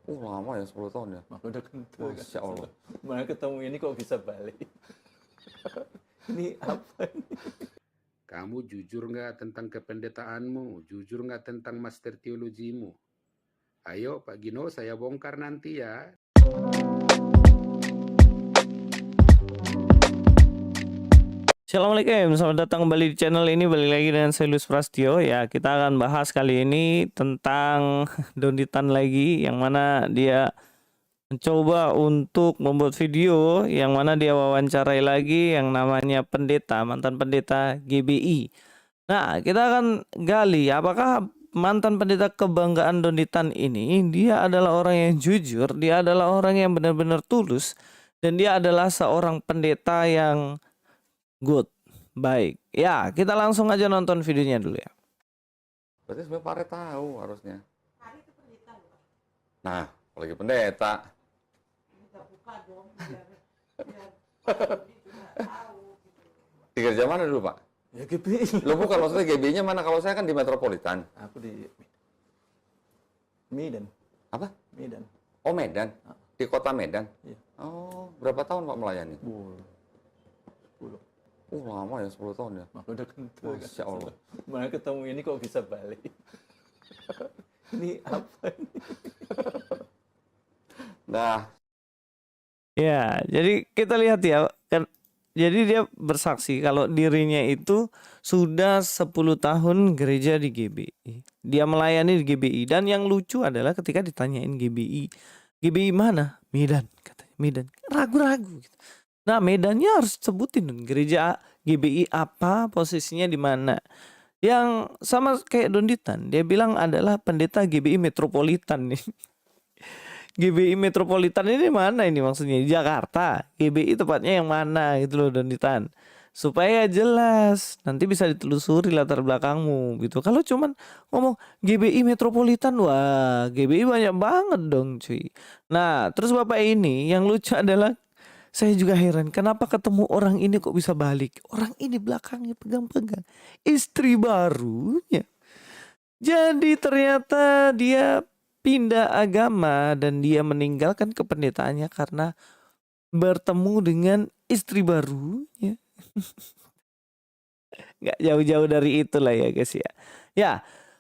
Lama ya 10 tahun ya? Maka udah kental kan. Masya Allah. Mana ketemu ini kok bisa balik? Ini apa ini? Kamu jujur nggak tentang kependetaanmu? Jujur nggak tentang master teologimu? Ayo Pak Gino, saya bongkar nanti ya. Assalamualaikum, selamat datang kembali di channel ini. Balik lagi dengan saya Luis Prastio. Ya, kita akan bahas kali ini tentang Donditan lagi, yang mana dia mencoba untuk membuat video yang mana dia wawancarai lagi yang namanya pendeta, mantan pendeta GBI. Nah, kita akan gali apakah mantan pendeta kebanggaan Donditan ini dia adalah orang yang jujur, dia adalah orang yang benar-benar tulus, dan dia adalah seorang pendeta yang good, baik. Ya, kita langsung aja nonton videonya dulu ya. Berarti sebenarnya Pak Re tahu harusnya. Nah, apalagi pendeta. Di gereja mana dulu Pak? Ya GBI. Lo bukan, maksudnya GB-nya mana? Kalau saya kan di Metropolitan. Aku di Medan. Apa? Medan. Oh Medan? Di kota Medan? Iya. Oh, berapa tahun Pak melayani? 10. Lama ya 10 tahun ya? Maka udah kental kan. Masya Allah. Mana ketemu ini kok bisa balik? Ini apa ini? Nah, Ya, jadi kita lihat ya kan, jadi dia bersaksi kalau dirinya itu sudah 10 tahun gereja di GBI. Dia melayani di GBI, dan yang lucu adalah ketika ditanyain GBI mana? Medan, katanya Medan. Ragu-ragu gitu. Nah, Medannya harus sebutin dong, gereja GBI apa, posisinya di mana. Yang sama kayak Donditan, dia bilang adalah pendeta GBI Metropolitan nih. GBI Metropolitan ini mana ini maksudnya? Di Jakarta. GBI tepatnya yang mana gitu loh Donditan. Supaya jelas, nanti bisa ditelusuri latar belakangmu gitu. Kalau cuman ngomong GBI Metropolitan, wah GBI banyak banget dong cuy. Nah, terus Bapak ini yang lucu adalah, saya juga heran kenapa ketemu orang ini kok bisa balik. Orang ini belakangnya pegang-pegang istri barunya. Jadi ternyata dia pindah agama dan dia meninggalkan kependetaannya karena bertemu dengan istri barunya. Nggak jauh-jauh dari itulah ya guys ya. Ya,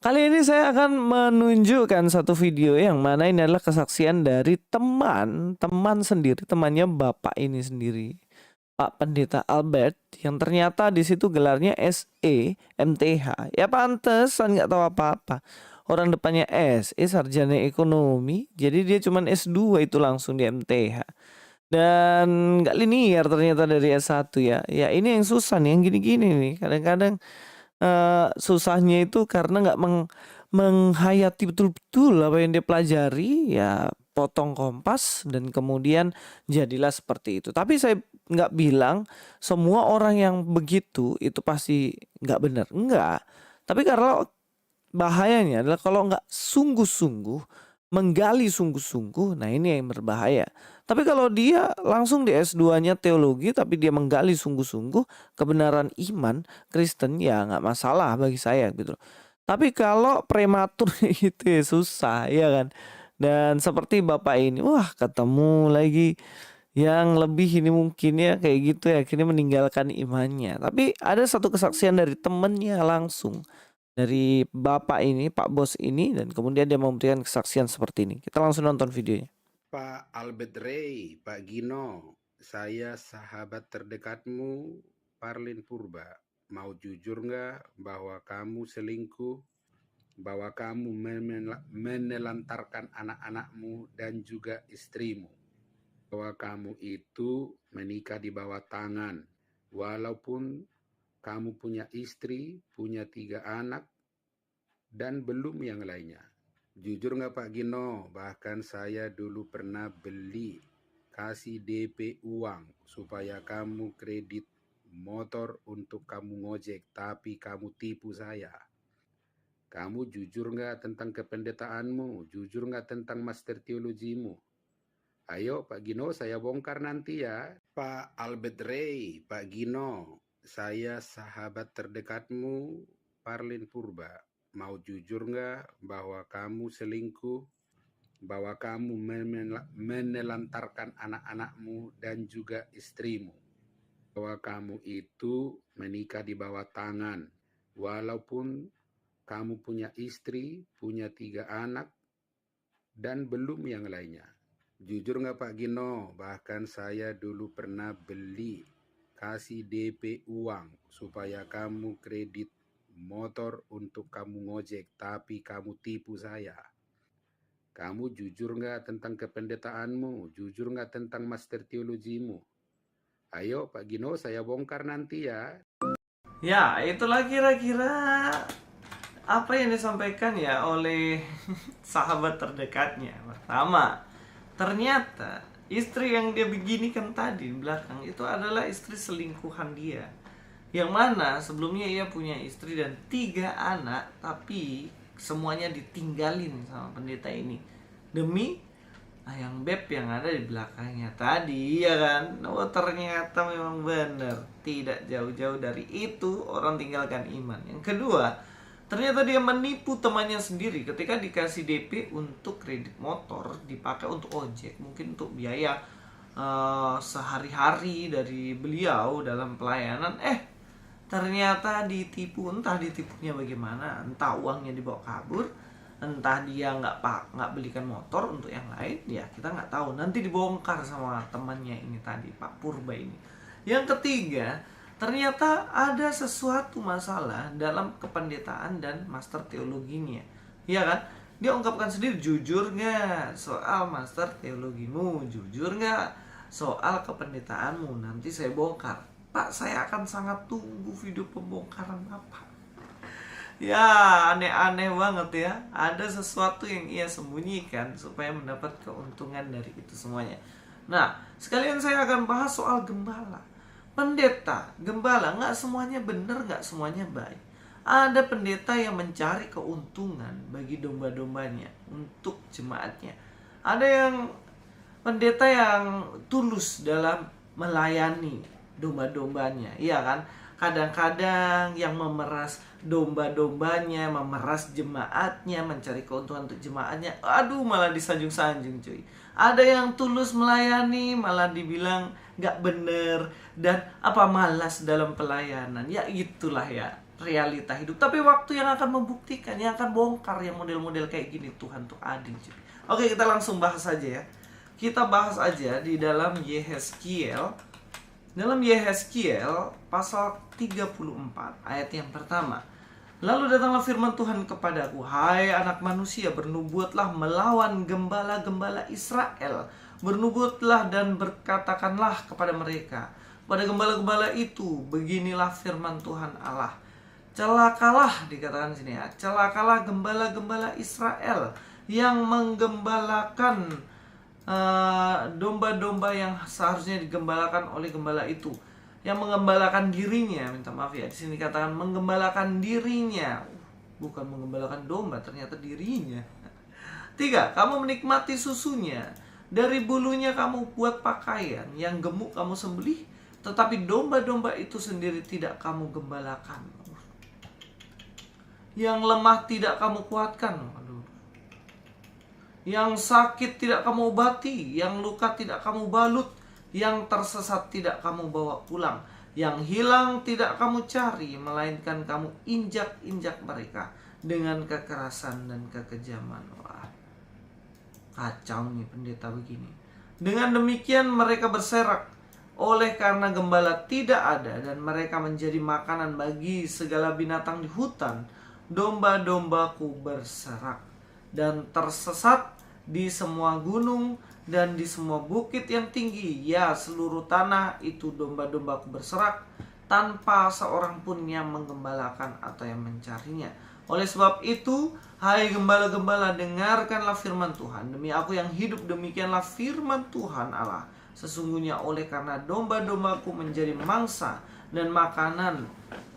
kali ini saya akan menunjukkan satu video yang mana ini adalah kesaksian dari teman sendiri, temannya bapak ini sendiri, Pak Pendeta Albert, yang ternyata di situ gelarnya SE MTH. Ya pantesan nggak tahu apa-apa. Orang depannya SE Sarjana Ekonomi, jadi dia cuman S2 itu langsung di MTH. Dan nggak linear ternyata dari S1 ya. Ya ini yang susah nih, yang gini-gini nih. Kadang-kadang susahnya itu karena nggak menghayati betul-betul apa yang dia pelajari, ya potong kompas dan kemudian jadilah seperti itu. Tapi saya nggak bilang semua orang yang begitu itu pasti nggak benar, enggak. Tapi karena bahayanya adalah kalau nggak sungguh-sungguh menggali sungguh-sungguh, nah ini yang berbahaya. Tapi kalau dia langsung di S2-nya teologi tapi dia menggali sungguh-sungguh kebenaran iman Kristen, ya nggak masalah bagi saya gitu. Tapi kalau prematur itu ya susah ya kan. Dan seperti bapak ini, wah ketemu lagi yang lebih ini mungkin ya kayak gitu ya, akhirnya meninggalkan imannya. Tapi ada satu kesaksian dari temennya langsung, dari bapak ini, Pak Bos ini, dan kemudian dia memberikan kesaksian seperti ini. Kita langsung nonton videonya. Pak Albert Ray, Pak Gino, saya sahabat terdekatmu, Parlin Purba. Mau jujur nggak bahwa kamu selingkuh, bahwa kamu menelantarkan anak-anakmu dan juga istrimu, bahwa kamu itu menikah di bawah tangan, walaupun kamu punya istri, punya 3 anak, dan belum yang lainnya. Jujur nggak Pak Gino? Bahkan saya dulu pernah beli, kasih DP uang supaya kamu kredit motor untuk kamu ngojek, tapi kamu tipu saya. Kamu jujur nggak tentang kependetaanmu? Jujur nggak tentang master teologimu? Ayo Pak Gino, saya bongkar nanti ya. Pak Albert Ray, Pak Gino, saya sahabat terdekatmu, Parlin Purba. Mau jujur nggak bahwa kamu selingkuh, bahwa kamu menelantarkan anak-anakmu dan juga istrimu, bahwa kamu itu menikah di bawah tangan, walaupun kamu punya istri, punya 3 anak, dan belum yang lainnya. Jujur nggak Pak Gino? Bahkan saya dulu pernah kasih DP uang supaya kamu kredit motor untuk kamu ngojek, tapi kamu tipu saya. Kamu jujur nggak tentang kependetaanmu? Jujur nggak tentang master teologimu? Ayo Pak Gino, saya bongkar nanti ya. Ya, itulah kira-kira apa yang disampaikan ya oleh sahabat terdekatnya. Pertama, ternyata istri yang dia beginikan tadi di belakang itu adalah istri selingkuhan dia. Yang mana sebelumnya ia punya istri dan 3 anak, tapi semuanya ditinggalin sama pendeta ini demi ayang beb yang ada di belakangnya tadi, ya kan? Oh, ternyata memang benar, tidak jauh-jauh dari itu orang tinggalkan iman. Yang kedua, ternyata dia menipu temannya sendiri ketika dikasih DP untuk kredit motor dipakai untuk ojek, mungkin untuk biaya sehari-hari dari beliau dalam pelayanan. Ternyata ditipu, entah ditipunya bagaimana, entah uangnya dibawa kabur, entah dia nggak belikan motor untuk yang lain, ya kita nggak tahu. Nanti dibongkar sama temannya ini tadi, Pak Purba ini. Yang ketiga, ternyata ada sesuatu masalah dalam kependetaan dan master teologinya, ya kan? Dia ungkapkan sendiri, jujur nggak soal master teologimu, jujur nggak soal kependetaanmu, nanti saya bongkar. Pak, saya akan sangat tunggu video pembongkaran Bapak. Ya, aneh-aneh banget ya. Ada sesuatu yang ia sembunyikan supaya mendapat keuntungan dari itu semuanya. Nah, sekalian saya akan bahas soal gembala. Pendeta, gembala, nggak semuanya benar, nggak semuanya baik. Ada pendeta yang mencari keuntungan bagi domba-dombanya untuk jemaatnya. Ada yang pendeta yang tulus dalam melayani domba-dombanya, iya kan? Kadang-kadang yang memeras domba-dombanya, memeras jemaatnya, mencari keuntungan untuk jemaatnya, aduh malah disanjung-sanjung cuy. Ada yang tulus melayani malah dibilang gak bener dan malas dalam pelayanan. Ya itulah ya realita hidup. Tapi waktu yang akan membuktikan, yang akan bongkar yang model-model kayak gini. Tuhan tuh adil cuy. Oke, kita langsung bahas aja ya. Kita bahas aja di dalam Yehezkiel. Dalam Yehezkiel pasal 34 ayat yang pertama. Lalu datanglah firman Tuhan kepadaku, hai anak manusia, bernubuatlah melawan gembala-gembala Israel. Bernubuatlah dan berkatakanlah kepada mereka, pada gembala-gembala itu, beginilah firman Tuhan Allah. Celakalah, dikatakan sini ya, celakalah gembala-gembala Israel yang menggembalakan domba-domba yang seharusnya digembalakan oleh gembala itu, yang menggembalakan dirinya. Minta maaf ya, di sini katakan menggembalakan dirinya, bukan menggembalakan domba, ternyata dirinya. 3, kamu menikmati susunya, dari bulunya kamu buat pakaian, yang gemuk kamu sembelih, tetapi domba-domba itu sendiri tidak kamu gembalakan. Yang lemah tidak kamu kuatkan. Yang sakit tidak kamu obati, yang luka tidak kamu balut, yang tersesat tidak kamu bawa pulang, yang hilang tidak kamu cari, melainkan kamu injak-injak mereka dengan kekerasan dan kekejaman. Wah, kacau nih pendeta begini. Dengan demikian mereka berserak oleh karena gembala tidak ada, dan mereka menjadi makanan bagi segala binatang di hutan. Domba-dombaku berserak dan tersesat di semua gunung dan di semua bukit yang tinggi. Ya, seluruh tanah itu domba-dombaku berserak, tanpa seorang pun yang menggembalakan atau yang mencarinya. Oleh sebab itu, hai gembala-gembala, dengarkanlah firman Tuhan. Demi aku yang hidup, demikianlah firman Tuhan Allah. Sesungguhnya oleh karena domba-dombaku menjadi mangsa dan makanan,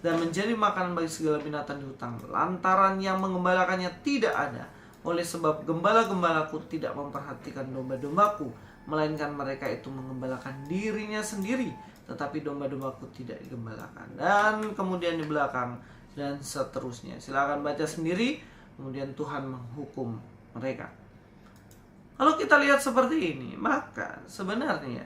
dan menjadi makanan bagi segala binatang di hutan, lantaran yang menggembalakannya tidak ada. Oleh sebab gembala-gembalaku tidak memperhatikan domba-dombaku, melainkan mereka itu menggembalakan dirinya sendiri, tetapi domba-dombaku tidak digembalakan. Dan kemudian di belakang dan seterusnya. Silakan baca sendiri, kemudian Tuhan menghukum mereka. Kalau kita lihat seperti ini, maka sebenarnya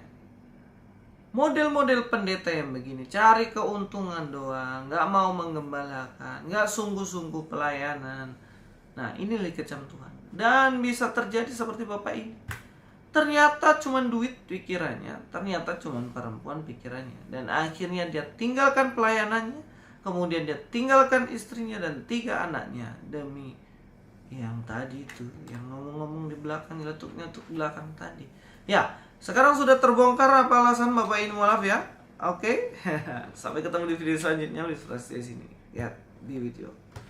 model-model pendeta yang begini, cari keuntungan doang, nggak mau menggembalakan, nggak sungguh-sungguh pelayanan. Nah, inilah kejam Tuhan. Dan bisa terjadi seperti Bapak ini. Ternyata cuma duit pikirannya, ternyata cuma perempuan pikirannya. Dan akhirnya dia tinggalkan pelayanannya, kemudian dia tinggalkan istrinya dan 3 anaknya demi yang tadi itu, yang ngomong-ngomong di belakang, nyeletuk-nyeletuk belakang tadi. Ya, sekarang sudah terbongkar apa alasan Bapak ini mualaf ya. Oke. Sampai ketemu di video selanjutnya. Di sini. Lihat di video.